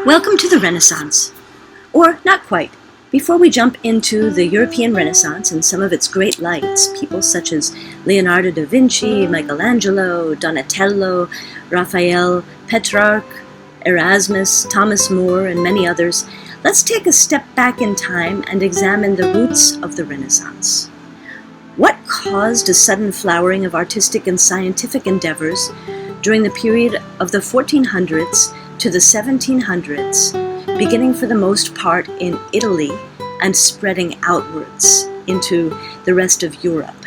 Welcome to the Renaissance. Or not quite. Before we jump into the European Renaissance and some of its great lights, people such as Leonardo da Vinci, Michelangelo, Donatello, Raphael, Petrarch, Erasmus, Thomas More, and many others, let's take a step back in time and examine the roots of the Renaissance. What caused a sudden flowering of artistic and scientific endeavors during the period of the 1400s to the 1700s, beginning for the most part in Italy and spreading outwards into the rest of Europe?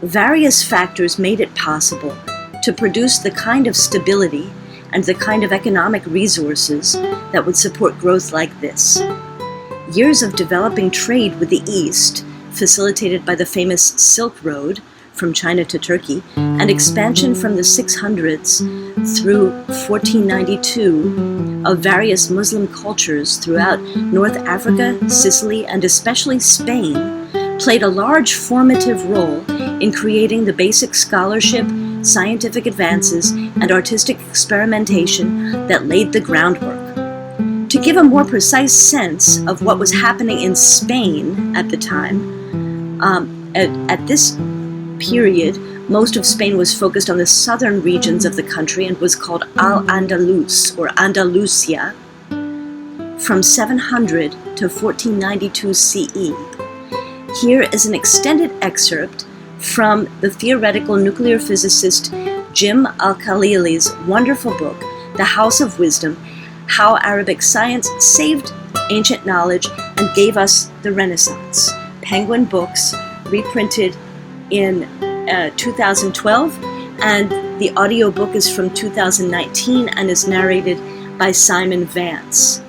Various factors made it possible to produce the kind of stability and the kind of economic resources that would support growth like this. Years of developing trade with the East, facilitated by the famous Silk Road from China to Turkey, and expansion from the 600s through 1492 of various Muslim cultures throughout North Africa, Sicily, and especially Spain, played a large formative role in creating the basic scholarship, scientific advances, and artistic experimentation that laid the groundwork. To give a more precise sense of what was happening in Spain at the time, at this period, most of Spain was focused on the southern regions of the country and was called Al-Andalus, or Andalusia, from 700 to 1492 CE. Here is an extended excerpt from the theoretical nuclear physicist Jim al-Khalili's wonderful book, The House of Wisdom: How Arabic Science Saved Ancient Knowledge and Gave Us the Renaissance. Penguin Books, reprinted in 2012, and the audiobook is from 2019 and is narrated by Simon Vance.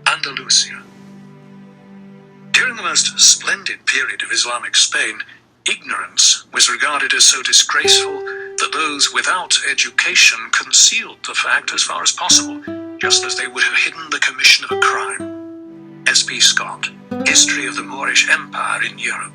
Andalusia. During the most splendid period of Islamic Spain, ignorance was regarded as so disgraceful that those without education concealed the fact as far as possible, just as they would have hidden the commission of a crime. S.B. Scott, History of the Moorish Empire in Europe.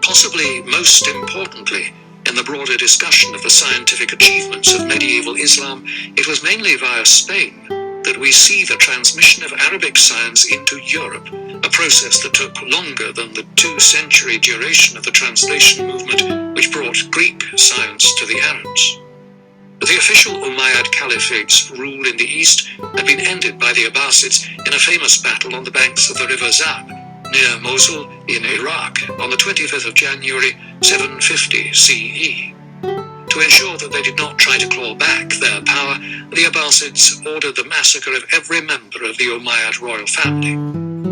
Possibly most importantly, in the broader discussion of the scientific achievements of medieval Islam, it was mainly via Spain that we see the transmission of Arabic science into Europe, a process that took longer than the 2-century duration of the translation movement which brought Greek science to the Arabs. The official Umayyad Caliphate's rule in the East had been ended by the Abbasids in a famous battle on the banks of the river Zab, near Mosul in Iraq, on the 25th of January 750 CE. To ensure that they did not try to claw back their power, the Abbasids ordered the massacre of every member of the Umayyad royal family.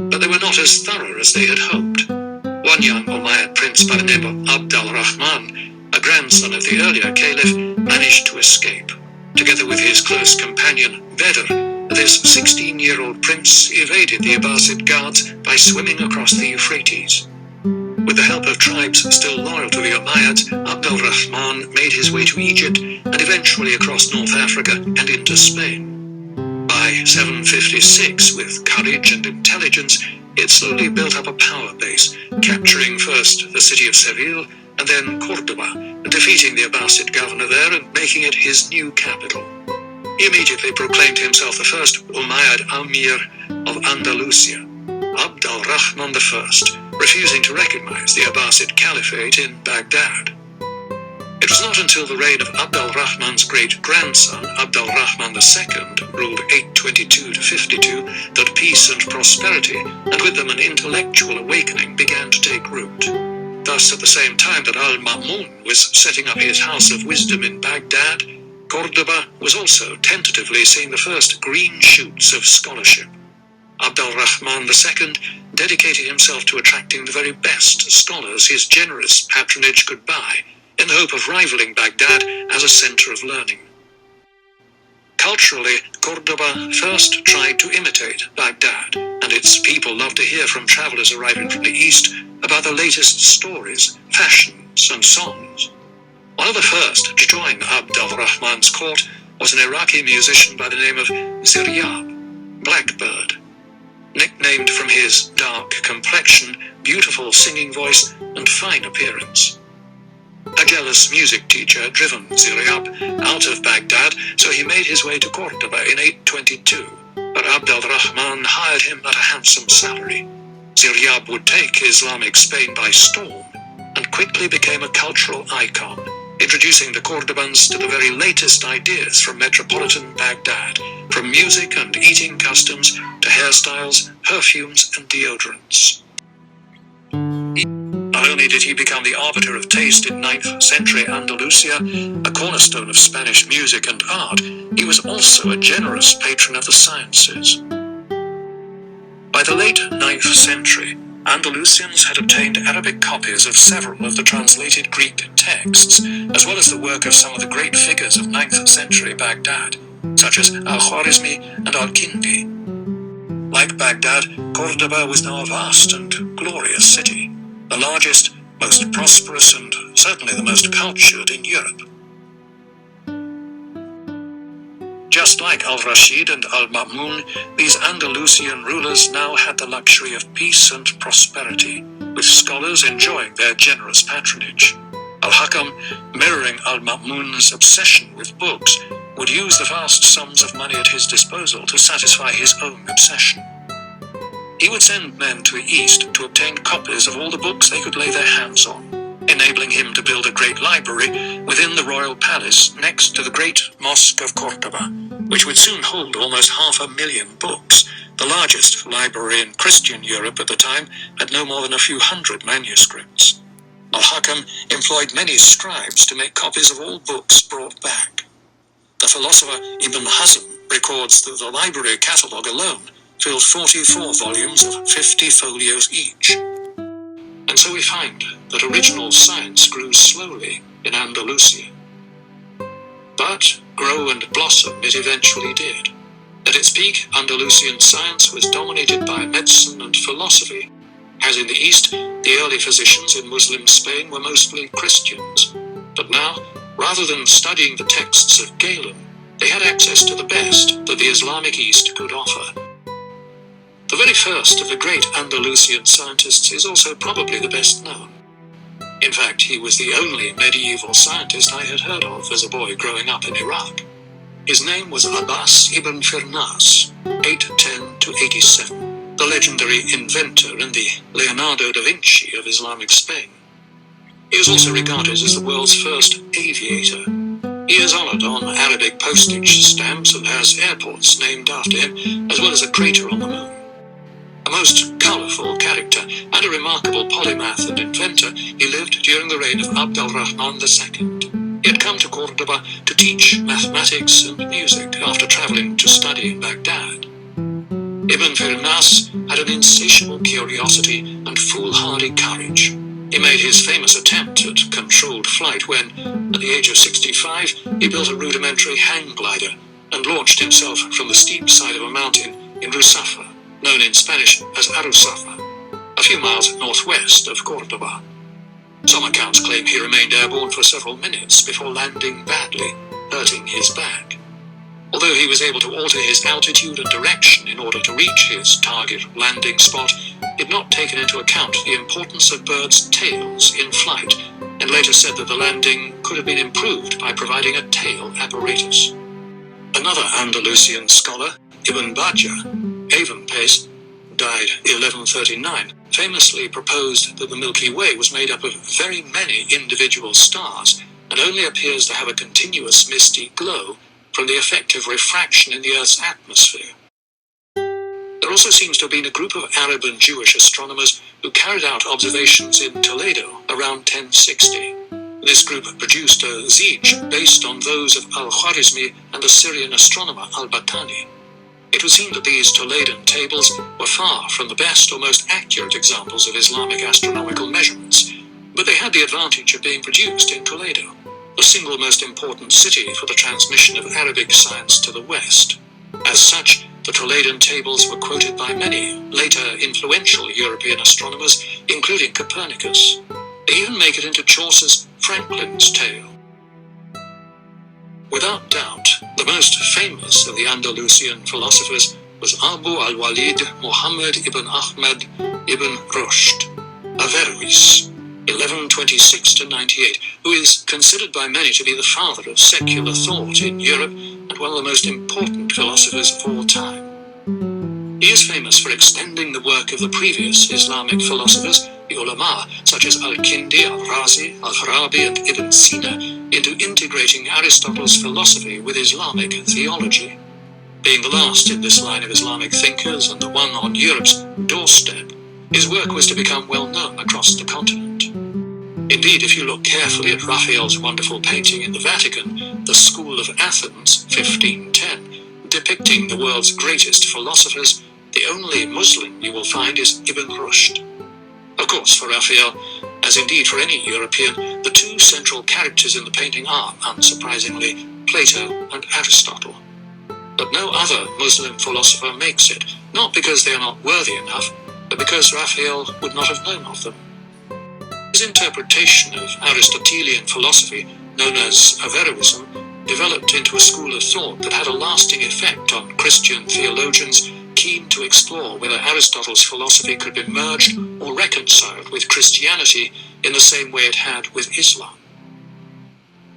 But they were not as thorough as they had hoped. One young Umayyad prince by the name of Abd al-Rahman, a grandson of the earlier caliph, managed to escape. Together with his close companion Bedr, this 16-year-old prince evaded the Abbasid guards by swimming across the Euphrates. With the help of tribes still loyal to the Umayyads, Abd al-Rahman made his way to Egypt and eventually across North Africa and into Spain. By 756, with courage and intelligence, it slowly built up a power base, capturing first the city of Seville and then Córdoba, defeating the Abbasid governor there and making it his new capital. He immediately proclaimed himself the first Umayyad Amir of Andalusia, Abd al-Rahman I, refusing to recognize the Abbasid Caliphate in Baghdad. It was not until the reign of Abd al-Rahman's great-grandson, Abd al-Rahman II, ruled 822 to 52, that peace and prosperity, and with them an intellectual awakening, began to take root. Thus, at the same time that al-Ma'mun was setting up his house of wisdom in Baghdad, Cordoba was also tentatively seeing the first green shoots of scholarship. Abd al-Rahman II dedicated himself to attracting the very best scholars his generous patronage could buy, in the hope of rivaling Baghdad as a center of learning. Culturally, Cordoba first tried to imitate Baghdad, and its people loved to hear from travelers arriving from the East about the latest stories, fashions, and songs. One of the first to join Abd al-Rahman's court was an Iraqi musician by the name of Ziryab, Blackbird. nicknamed from his dark complexion, beautiful singing voice, and fine appearance. A jealous music teacher driven Ziryab out of Baghdad, so he made his way to Cordoba in 822, but al-Rahman hired him at a handsome salary. Ziryab would take Islamic Spain by storm, and quickly became a cultural icon, introducing the Cordobans to the very latest ideas from metropolitan Baghdad, from music and eating customs to hairstyles, perfumes, and deodorants. Not only did he become the arbiter of taste in 9th century Andalusia, a cornerstone of Spanish music and art, he was also a generous patron of the sciences. By the late 9th century, Andalusians had obtained Arabic copies of several of the translated Greek texts, as well as the work of some of the great figures of 9th century Baghdad, such as al-Khwarizmi and al-Kindi. Like Baghdad, Cordoba was now a vast and glorious city, the largest, most prosperous, and certainly the most cultured in Europe. Just like Al-Rashid and Al-Ma'mun, these Andalusian rulers now had the luxury of peace and prosperity, with scholars enjoying their generous patronage. Al-Hakam, mirroring Al-Ma'mun's obsession with books, would use the vast sums of money at his disposal to satisfy his own obsession. He would send men to the east to obtain copies of all the books they could lay their hands on, enabling him to build a great library within the royal palace next to the great Mosque of Cordoba, which would soon hold almost 500,000 books. The largest library in Christian Europe at the time had no more than a few hundred manuscripts. Al-Hakam employed many scribes to make copies of all books brought back. The philosopher Ibn Hazm records that the library catalogue alone filled 44 volumes of 50 folios each. And so we find that original science grew slowly in Andalusia. But grow and blossom it eventually did. At its peak, Andalusian science was dominated by medicine and philosophy. As in the East, the early physicians in Muslim Spain were mostly Christians. But now, rather than studying the texts of Galen, they had access to the best that the Islamic East could offer. The very first of the great Andalusian scientists is also probably the best known. In fact, he was the only medieval scientist I had heard of as a boy growing up in Iraq. His name was Abbas ibn Firnas, 810 to 87, the legendary inventor and the Leonardo da Vinci of Islamic Spain. He is also regarded as the world's first aviator. He is honoured on Arabic postage stamps and has airports named after him, as well as a crater on the moon. A most colourful character and a remarkable polymath and inventor, he lived during the reign of al-Rahman II. He had come to Cordoba to teach mathematics and music after travelling to study in Baghdad. Ibn Firnas had an insatiable curiosity and foolhardy courage. He made his famous attempt at controlled flight when, at the age of 65, he built a rudimentary hang glider and launched himself from the steep side of a mountain in Rusafa, known in Spanish as Arusafa, a few miles northwest of Cordoba. Some accounts claim he remained airborne for several minutes before landing badly, hurting his back. Although he was able to alter his altitude and direction in order to reach his target landing spot, he had not taken into account the importance of birds' tails in flight, and later said that the landing could have been improved by providing a tail apparatus. Another Andalusian scholar, Ibn Bajjah, Avon Pace, died 1139, famously proposed that the Milky Way was made up of very many individual stars and only appears to have a continuous misty glow from the effect of refraction in the Earth's atmosphere. There also seems to have been a group of Arab and Jewish astronomers who carried out observations in Toledo around 1060. This group produced a Zij based on those of al-Khwarizmi and the Syrian astronomer al-Battani. It would seem that these Toledan tables were far from the best or most accurate examples of Islamic astronomical measurements, but they had the advantage of being produced in Toledo, the single most important city for the transmission of Arabic science to the West. As such, the Toledan tables were quoted by many later influential European astronomers, including Copernicus. They even make it into Chaucer's Franklin's Tale. Without doubt, the most famous of the Andalusian philosophers was was Abu al-Walid Muhammad ibn Ahmad ibn Rushd, Averroes, 1126–98, who is considered by many to be the father of secular thought in Europe and one of the most important philosophers of all time. He is famous for extending the work of the previous Islamic philosophers, the ulama, such as al-Kindi, al-Razi, al-Farabi, and Ibn Sina, into integrating Aristotle's philosophy with Islamic theology. Being the last in this line of Islamic thinkers and the one on Europe's doorstep, his work was to become well known across the continent. Indeed, if you look carefully at Raphael's wonderful painting in the Vatican, The School of Athens, 1510, depicting the world's greatest philosophers, the only Muslim you will find is Ibn Rushd. Of course, for Raphael, as indeed for any European, the two central characters in the painting are, unsurprisingly, Plato and Aristotle. But no other Muslim philosopher makes it, not because they are not worthy enough, but because Raphael would not have known of them. His interpretation of Aristotelian philosophy, known as Averroism, developed into a school of thought that had a lasting effect on Christian theologians keen to explore whether Aristotle's philosophy could be merged or reconciled with Christianity in the same way it had with Islam.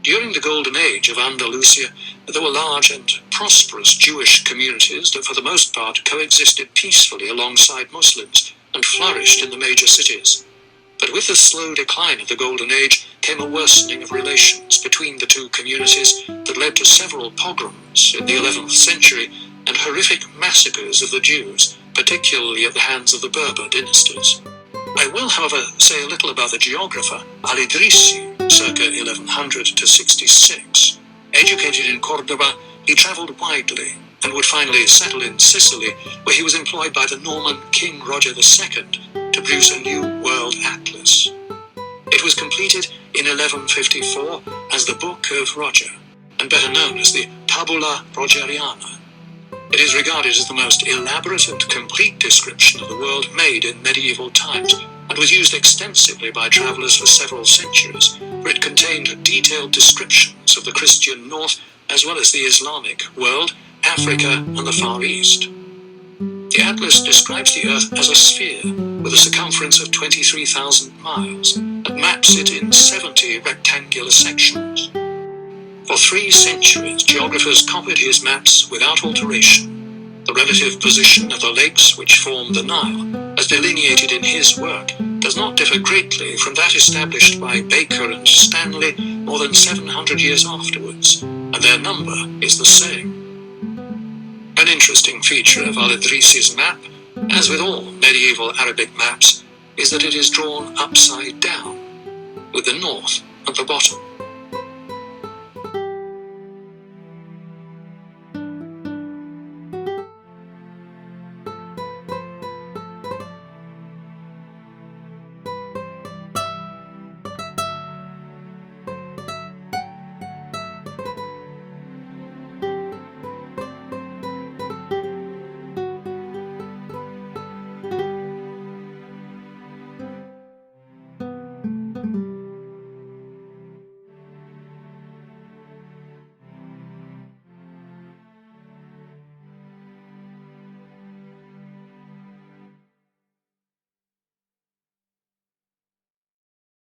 During the Golden Age of Andalusia, there were large and prosperous Jewish communities that for the most part coexisted peacefully alongside Muslims and flourished in the major cities. But with the slow decline of the Golden Age came a worsening of relations between the two communities that led to several pogroms in the 11th century and horrific massacres of the Jews, particularly at the hands of the Berber dynasties. I will, however, say a little about the geographer al-Idrisi, circa 1100 to 66. Educated in Córdoba, he travelled widely and would finally settle in Sicily, where he was employed by the Norman King Roger II to produce a new world atlas. It was completed in 1154 as the Book of Roger, and better known as the Tabula Rogeriana. It is regarded as the most elaborate and complete description of the world made in medieval times, and was used extensively by travellers for several centuries, for it contained detailed descriptions of the Christian North as well as the Islamic world, Africa, and the Far East. The atlas describes the Earth as a sphere with a circumference of 23,000 miles and maps it in 70 rectangular sections. For 3 centuries, geographers copied his maps without alteration. The relative position of the lakes which form the Nile, as delineated in his work, does not differ greatly from that established by Baker and Stanley more than 700 years afterwards, and their number is the same. An interesting feature of al-Idrisi's map, as with all medieval Arabic maps, is that it is drawn upside down, with the north at the bottom.